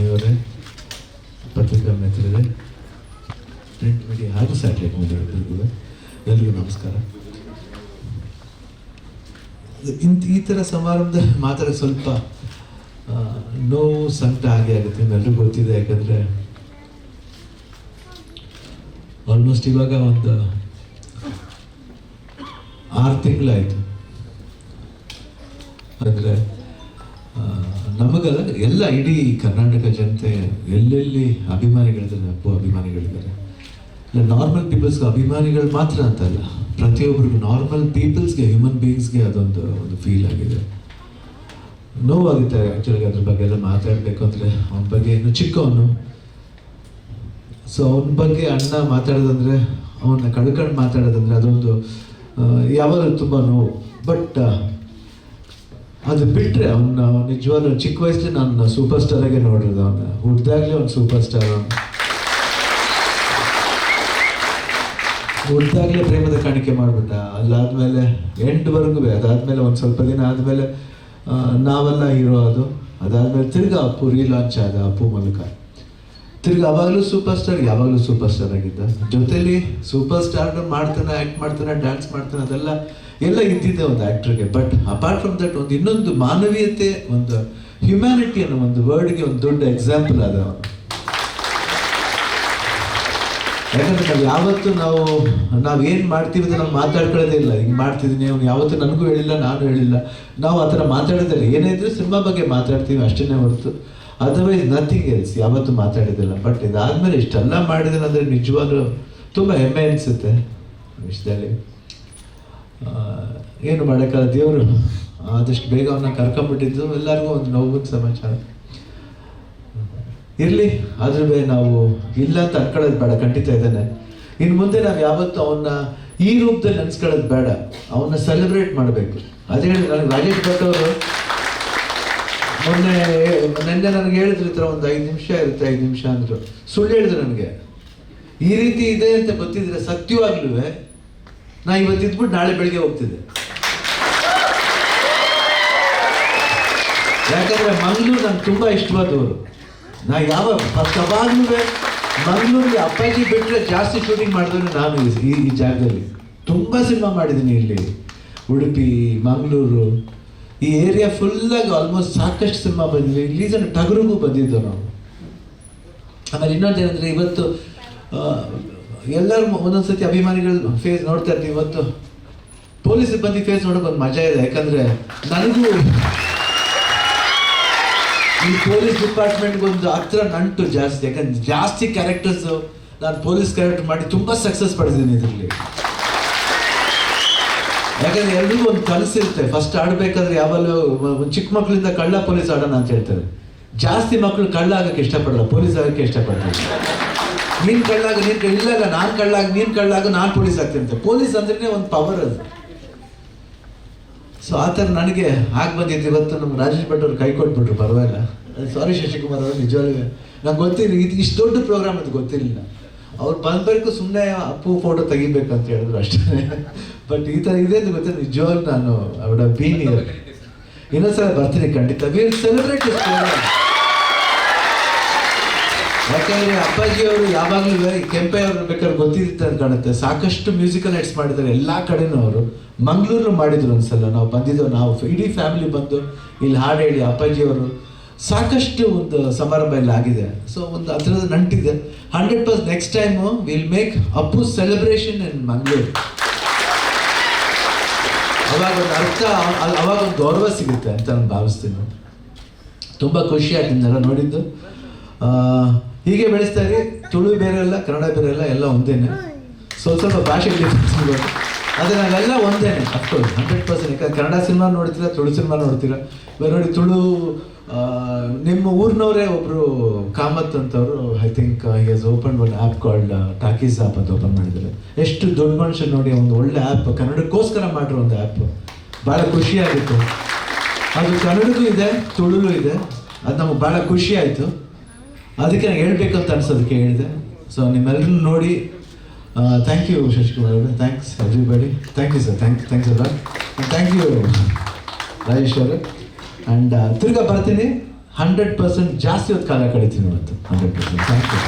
ಮಣಿಯವರೇ, ಪತ್ರಿಕಾ ಮಿತ್ರರೇ, print media ಹಾಗೂ ಸ್ಯಾಟಲೈಟ್ ಮೀಡಿಯಾಗಳಿಗೂ ಎಲ್ಲರಿಗೂ ನಮಸ್ಕಾರ. ಈ ಥರ ಸಮಾರಂಭದಲ್ಲಿ ಮಾತಾಡೋದು ಸ್ವಲ್ಪ ನೋವು ಸಂಕಟ ಹಾಗೆ ಆಗುತ್ತೆ, ನಿಮ್ಮೆಲ್ಲರಿಗೂ ಗೊತ್ತಿದೆ. ಯಾಕಂದರೆ ಆಲ್ಮೋಸ್ಟ್ ಇವಾಗ ಒಂದು 6 ತಿಂಗಳಾಯಿತು. ಅಂದರೆ ನಮಗಲ್ಲ, ಎಲ್ಲ ಇಡೀ ಕರ್ನಾಟಕ ಜನತೆ ಎಲ್ಲೆಲ್ಲಿ ಅಭಿಮಾನಿಗಳಿದ್ದಾರೆ, ಅಪ್ಪು ಅಭಿಮಾನಿಗಳಿದ್ದಾರೆ. ಇಲ್ಲ ನಾರ್ಮಲ್ ಪೀಪಲ್ಸ್ಗೆ ಅಭಿಮಾನಿಗಳು ಮಾತ್ರ ಅಂತಲ್ಲ, ಪ್ರತಿಯೊಬ್ಬರಿಗೂ ನಾರ್ಮಲ್ ಪೀಪಲ್ಸ್ಗೆ, ಹ್ಯೂಮನ್ ಬೀಯಿಂಗ್ಸ್ಗೆ ಅದೊಂದು ಫೀಲ್ ಆಗಿದೆ. ನೋವಾಗುತ್ತೆ ಆ್ಯಕ್ಚುಲಿ ಅದ್ರ ಬಗ್ಗೆ ಎಲ್ಲ ಮಾತಾಡಬೇಕು ಅಂದರೆ. ಅವನ ಬಗ್ಗೆ ಇನ್ನು ಚಿಕ್ಕವನು, ಸೊ ಅವನ ಬಗ್ಗೆ ಅಣ್ಣ ಮಾತಾಡೋದಂದರೆ, ಅವನ್ನ ಕಳ್ಕೊಂಡು ಮಾತಾಡೋದಂದರೆ ಅದೊಂದು ಯಾವಾಗಲೂ ತುಂಬ ನೋವು. ಬಟ್ ಅದು ಬಿಟ್ಟರೆ ಅವನ್ನ ನಿಜವಾಗ್ಲೂ ಚಿಕ್ಕ ವಯಸ್ಸಲ್ಲಿ ನಾನು ಸೂಪರ್ ಸ್ಟಾರಾಗೆ ನೋಡಿರೋದು. ಅವನ್ನ ಹುಡ್ದಾಗಲೇ ಒಂದು ಸೂಪರ್ ಸ್ಟಾರ್. ಹುಡ್ದಾಗಲೇ ಪ್ರೇಮದ ಕಾಣಿಕೆ ಮಾಡಿಬಿಟ್ಟ. ಅಲ್ಲಾದಮೇಲೆ ಎಂಟ್ವರೆಗೂ, ಅದಾದಮೇಲೆ ಒಂದು ಸ್ವಲ್ಪ ದಿನ ಆದಮೇಲೆ ನಾವೆಲ್ಲ ಹೀರೋ ಅದಾದಮೇಲೆ ತಿರ್ಗಾ ಅಪ್ಪು ರೀಲಾಂಚ್ ಆದ, ಅಪ್ಪು ಮೂಲಕ ತಿರ್ಗಿ ಅವಾಗಲೂ ಸೂಪರ್ ಸ್ಟಾರ್, ಯಾವಾಗಲೂ ಸೂಪರ್ ಸ್ಟಾರ್ ಆಗಿದ್ದ. ಜೊತೆಲಿ ಸೂಪರ್ ಸ್ಟಾರ್ ಮಾಡ್ತಾನೆ, ಆ್ಯಕ್ಟ್ ಮಾಡ್ತಾನೆ, ಡ್ಯಾನ್ಸ್ ಮಾಡ್ತಾನೆ, ಅದೆಲ್ಲ ಎಲ್ಲ ಇದ್ದಿದ್ದೆ ಒಂದು ಆ್ಯಕ್ಟ್ರಿಗೆ. ಬಟ್ ಅಪಾರ್ಟ್ ಫ್ರಮ್ ದಟ್ ಒಂದು ಇನ್ನೊಂದು ಮಾನವೀಯತೆ, ಒಂದು ಹ್ಯುಮ್ಯಾನಿಟಿ ಅನ್ನೋ ಒಂದು ವರ್ಡ್ಗೆ ಒಂದು ದೊಡ್ಡ ಎಕ್ಸಾಂಪಲ್ ಆದ ಅವನು. ಯಾಕಂದ್ರೆ ನಾವೇನು ಮಾಡ್ತೀವಿ ಅಂತ ನಾವು ಮಾತಾಡ್ಕೊಳ್ಳೋದೇ ಇಲ್ಲ. ಹಿಂಗೆ ಮಾಡ್ತಿದ್ದೀನಿ, ಅವ್ನು ಯಾವತ್ತೂ ನನಗೂ ಹೇಳಿಲ್ಲ, ನಾನು ಹೇಳಿಲ್ಲ. ನಾವು ಆ ಥರ ಮಾತಾಡೋದಿಲ್ಲ. ಏನೇ ಇದ್ರೂ ಸಿನಿಮಾ ಬಗ್ಗೆ ಮಾತಾಡ್ತೀವಿ ಅಷ್ಟೇ ಹೊರತು ಅದರ್ವೈಸ್ ನಥಿಂಗ್ ಎಲ್ಸ್ ಯಾವತ್ತೂ ಮಾತಾಡಿದ್ದಿಲ್ಲ. ಬಟ್ ಇದಾದ್ಮೇಲೆ ಇಷ್ಟೆಲ್ಲ ಮಾಡಿದ್ರೆ ಅಂದರೆ ನಿಜವಾಗ್ಲೂ ತುಂಬ ಹೆಮ್ಮೆ ಅನಿಸುತ್ತೆ ವಿಷಯದಲ್ಲಿ. ಏನು ಮಾಡೋಕ್ಕಲ್ಲ, ದೇವರು ಆದಷ್ಟು ಬೇಗ ಅವನ್ನ ಕರ್ಕೊಂಬಿಟ್ಟಿದ್ದು ಎಲ್ಲರಿಗೂ ಒಂದು ನೋವಿನ ಸಮಾಚಾರ. ಇರಲಿ, ಆದ್ರೂ ನಾವು ಇಲ್ಲ ಅಂತ ಅನ್ಕೊಳ್ಳೋದು ಬೇಡ, ಖಂಡಿತ ಇದ್ದಾನೆ. ಇನ್ನು ಮುಂದೆ ನಾವು ಯಾವತ್ತೂ ಅವನ್ನ ಈ ರೂಪದಲ್ಲಿ ನೆನೆಸ್ಕೊಳ್ಳೋದು ಬೇಡ, ಅವನ್ನ ಸೆಲೆಬ್ರೇಟ್ ಮಾಡಬೇಕು. ಅದೇ ಹೇಳಿ ನನಗೆ ರಾಜೇಶ್ ಭಟ್ ಅವರು ನೆನ್ನೆ ನನಗೆ ಹೇಳಿದ್ರು, ಈ ಥರ ಒಂದು 5 ನಿಮಿಷ ಇರುತ್ತೆ, 5 ನಿಮಿಷ ಅಂದರು. ಸುಳ್ಳು ಹೇಳಿದ್ರು ನನಗೆ. ಈ ರೀತಿ ಇದೆ ಅಂತ ಗೊತ್ತಿದ್ರೆ ಸತ್ಯವಾಗ್ಲೂ ನಾ ಇವತ್ತು ಇದ್ಬಿಟ್ಟು ನಾಳೆ ಬೆಳಿಗ್ಗೆ ಹೋಗ್ತಿದ್ದೆ. ಯಾಕಂದರೆ ಮಂಗಳೂರು ನಂಗೆ ತುಂಬ ಇಷ್ಟವಾದವರು. ನಾ ಯಾವಾಗಲೂ ಮಂಗಳೂರಿಗೆ ಅಪ್ಪಾಜಿ ಬಿಟ್ಟರೆ ಜಾಸ್ತಿ ಶೂಟಿಂಗ್ ಮಾಡಿದವನು ನಾನು ಈ ಜಾಗದಲ್ಲಿ. ತುಂಬ ಸಿನಿಮಾ ಮಾಡಿದ್ದೀನಿ ಇಲ್ಲಿ, ಉಡುಪಿ, ಮಂಗಳೂರು, ಈ ಏರಿಯಾ ಫುಲ್ಲಾಗಿ ಆಲ್ಮೋಸ್ಟ್ ಸಾಕಷ್ಟು ಸಿನಿಮಾ ಬಂದಿದ್ವಿ. ಇಲ್ಲಿ ಟಗರಿಗೂ ಬಂದಿದ್ದೆವು ನಾವು. ಆಮೇಲೆ ಇನ್ನೊಂದೇನೆಂದರೆ, ಇವತ್ತು ಎಲ್ಲರೂ ಒಂದೊಂದ್ಸತಿ ಅಭಿಮಾನಿಗಳು ಫೇಸ್ ನೋಡ್ತಾ ಇರ್ತೀವಿ. ಇವತ್ತು ಪೊಲೀಸ್ ಸಿಬ್ಬಂದಿ ಫೇಸ್ ನೋಡೋಕೆ ಒಂದು ಮಜಾ ಇದೆ. ಯಾಕಂದರೆ ನನಗೂ ಈ ಪೊಲೀಸ್ ಡಿಪಾರ್ಟ್ಮೆಂಟ್ಗೆ ಒಂದು ಹತ್ರ ನಂಟು ಜಾಸ್ತಿ. ಯಾಕಂದ್ರೆ ಜಾಸ್ತಿ ಕ್ಯಾರೆಕ್ಟರ್ಸು ನಾನು ಪೊಲೀಸ್ ಕ್ಯಾರೆಕ್ಟರ್ ಮಾಡಿ ತುಂಬ ಸಕ್ಸಸ್ ಪಡೆದಿದ್ದೀನಿ ಇದರಲ್ಲಿ. ಯಾಕಂದ್ರೆ ಎಲ್ರಿಗೂ ಒಂದು ಕನಸಿರುತ್ತೆ, ಫಸ್ಟ್ ಆಡಬೇಕಾದ್ರೆ ಯಾವಾಗಲೂ ಚಿಕ್ಕ ಮಕ್ಕಳಿಂದ ಕಳ್ಳ ಪೊಲೀಸ್ ಆಡೋಣ ಅಂತ ಹೇಳ್ತಾರೆ. ಜಾಸ್ತಿ ಮಕ್ಕಳು ಕಳ್ಳ ಆಗಕ್ಕೆ ಇಷ್ಟಪಡಲ್ಲ, ಪೊಲೀಸ್ ಆಗಕ್ಕೆ ಇಷ್ಟಪಡ್ತಾರೆ. ನೀನು ಕಳ್ಳಾಗ, ಇಲ್ಲ ನಾನು ಕಳ್ಳಾಗ, ನೀನು ಕಳ್ಳಾಗ, ನಾನು ಪೊಲೀಸ್ ಆಗ್ತೀನಿ ಅಂತ. ಪೊಲೀಸ್ ಅಂದ್ರೆ ಒಂದು ಪವರ್ ಅದು. ಸೊ ಆ ಥರ ನನಗೆ ಆಗಿ ಬಂದಿದ್ದು. ಇವತ್ತು ನಮ್ಮ ರಾಜೇಶ್ ಭಟ್ ಅವ್ರು ಕೈ ಕೊಟ್ಬಿಟ್ರು, ಪರವಾಗಿಲ್ಲ. ಸಾರಿ ಶಶಿಕುಮಾರ್ ಅವರು, ನಿಜವಾಗ್ಲೂ ನಂಗೆ ಗೊತ್ತಿಲ್ಲ ಇಷ್ಟು ದೊಡ್ಡ ಪ್ರೋಗ್ರಾಮ್ ಅದು ಗೊತ್ತಿರಲಿಲ್ಲ. ಅವ್ರು ಬಂದಬೇಕು, ಸುಮ್ಮನೆ ಅಪ್ಪು ಫೋಟೋ ತೆಗಿಬೇಕಂತ ಹೇಳಿದ್ರು ಅಷ್ಟೇ. ಬಟ್ ಈ ಥರ ಇದೆ ಅಂತ ಗೊತ್ತಿಲ್ಲ. ನಿಜವಾಗ್ಲೂ ನಾನು ಅವಳ ಬೀನ್ ಇನ್ನೊಂದ್ಸಲ ಬರ್ತೀನಿ ಖಂಡಿತ. Will celebrate this program. ಯಾಕಂದರೆ ಅಪ್ಪಾಜಿ ಅವರು ಯಾವಾಗಲೂ ಕೆಂಪಯ್ಯವ್ರು ಬೇಕಾದ್ರೆ ಗೊತ್ತಿರುತ್ತೆ ಅಂತ ಕಾಣುತ್ತೆ, ಸಾಕಷ್ಟು ಮ್ಯೂಸಿಕಲ್ ನೈಟ್ಸ್ ಮಾಡಿದ್ದಾರೆ ಎಲ್ಲ ಕಡೆನೂ. ಅವರು ಮಂಗಳೂರು ಮಾಡಿದ್ರು ಒಂದ್ಸಲ, ನಾವು ಬಂದಿದ್ದೆವು, ನಾವು ಇಡೀ ಫ್ಯಾಮಿಲಿ ಬಂದು ಇಲ್ಲಿ ಹಾಡು ಹೇಳಿ. ಅಪ್ಪಾಜಿಯವರು ಸಾಕಷ್ಟು ಒಂದು ಸಮಾರಂಭ ಎಲ್ಲ ಆಗಿದೆ. ಸೊ ಒಂದು ಅದರದ ನಂಟಿದೆ. 100% next time will make up celebration in Mangaluru. ಅವಾಗ ಒಂದು ಅರ್ಥ, ಅವಾಗ ಒಂದು ಗೌರವ ಸಿಗುತ್ತೆ ಅಂತ ನಾನು ಭಾವಿಸ್ತೀನಿ. ತುಂಬ ಖುಷಿ ಆಗ್ತಿದ್ದೆಲ್ಲ ನೋಡಿದ್ದು. ಹೀಗೆ ಬೆಳೆಸ್ತಾ ಇರಿ. ತುಳು ಬೇರೆ ಅಲ್ಲ, ಕನ್ನಡ ಬೇರೆ ಅಲ್ಲ, ಎಲ್ಲ ಒಂದೇನೆ. ಸ್ವಲ್ಪ ಭಾಷೆ ಡಿಫ್ರೆನ್ಸ್ ಇರ್ಬೋದು, ಆದರೆ ನಾವೆಲ್ಲ ಒಂದೇನೆ. ಅಫ್ಕೋರ್ಸ್ 100%. ಯಾಕಂದ್ರೆ ಕನ್ನಡ ಸಿನಿಮಾ ನೋಡ್ತೀರಾ, ತುಳು ಸಿನಿಮಾ ನೋಡ್ತೀರಾ. ನೋಡಿ ತುಳು ನಿಮ್ಮ ಊರಿನವರೇ ಒಬ್ಬರು ಕಾಮತ್ ಅಂತವರು, I think he has open one app called talkies app ಅಂತ ಓಪನ್ ಮಾಡಿದ್ದಾರೆ. ಎಷ್ಟು ದೊಡ್ಡ ಮನುಷ್ಯ ನೋಡಿ, ಒಂದು ಒಳ್ಳೆ ಆ್ಯಪ್ ಕನ್ನಡಕ್ಕೋಸ್ಕರ ಮಾಡಿರೋ ಒಂದು ಆ್ಯಪ್. ಭಾಳ ಖುಷಿಯಾಗಿತ್ತು. ಅದು ಕನ್ನಡಕ್ಕೂ ಇದೆ, ತುಳುಲೂ ಇದೆ. ಅದು ನಮಗೆ ಭಾಳ ಖುಷಿ ಆಯಿತು. ಅದಕ್ಕೆ ನಾನು ಹೇಳ್ಬೇಕಂತ ಅನ್ಸೋದಕ್ಕೆ ಹೇಳಿದೆ. ಸೊ ನಿಮ್ಮೆಲ್ಲರೂ ನೋಡಿ ಥ್ಯಾಂಕ್ ಯು ಶಶಿಕುಮಾರ್ ಅವರೇ, thanks everybody. Thank you sir, thanks ಅಲ್ಲ, ಥ್ಯಾಂಕ್ ಯು ರಾಜೇಶ್ ಅವರೇ. ಆ್ಯಂಡ್ ತಿರ್ಗಾ ಬರ್ತೀನಿ. 100% ಜಾಸ್ತಿ ಹೊತ್ತು ಕಾಲ ಕಳಿತೀನಿ ಇವತ್ತು. 100% ಥ್ಯಾಂಕ್ ಯು.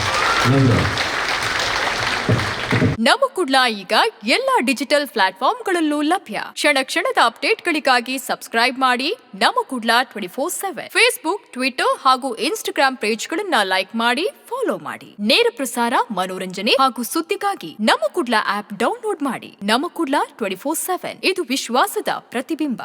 ನಮ್ಮ ಕುಡ್ಲ ಈಗ ಎಲ್ಲ ಡಿಜಿಟಲ್ ಪ್ಲಾಟ್ಫಾರ್ಮ್ಗಳಲ್ಲೂ ಲಭ್ಯ. ಕ್ಷಣ ಕ್ಷಣದ ಅಪ್ಡೇಟ್ಗಳಿಗಾಗಿ ಸಬ್ಸ್ಕ್ರೈಬ್ ಮಾಡಿ ನಮ್ಮ ಕುಡ್ಲ 24/7. ಫೇಸ್ಬುಕ್, ಟ್ವಿಟರ್ ಹಾಗೂ ಇನ್ಸ್ಟಾಗ್ರಾಂ ಪೇಜ್ಗಳನ್ನ ಲೈಕ್ ಮಾಡಿ, ಫಾಲೋ ಮಾಡಿ. ನೇರ ಪ್ರಸಾರ, ಮನೋರಂಜನೆ ಹಾಗೂ ಸುದ್ದಿಗಾಗಿ ನಮ್ಮ ಕುಡ್ಲ ಆಪ್ ಡೌನ್ಲೋಡ್ ಮಾಡಿ. ನಮ್ಮ ಕುಡ್ಲ 24/7 ಇದು ವಿಶ್ವಾಸದ ಪ್ರತಿಬಿಂಬ.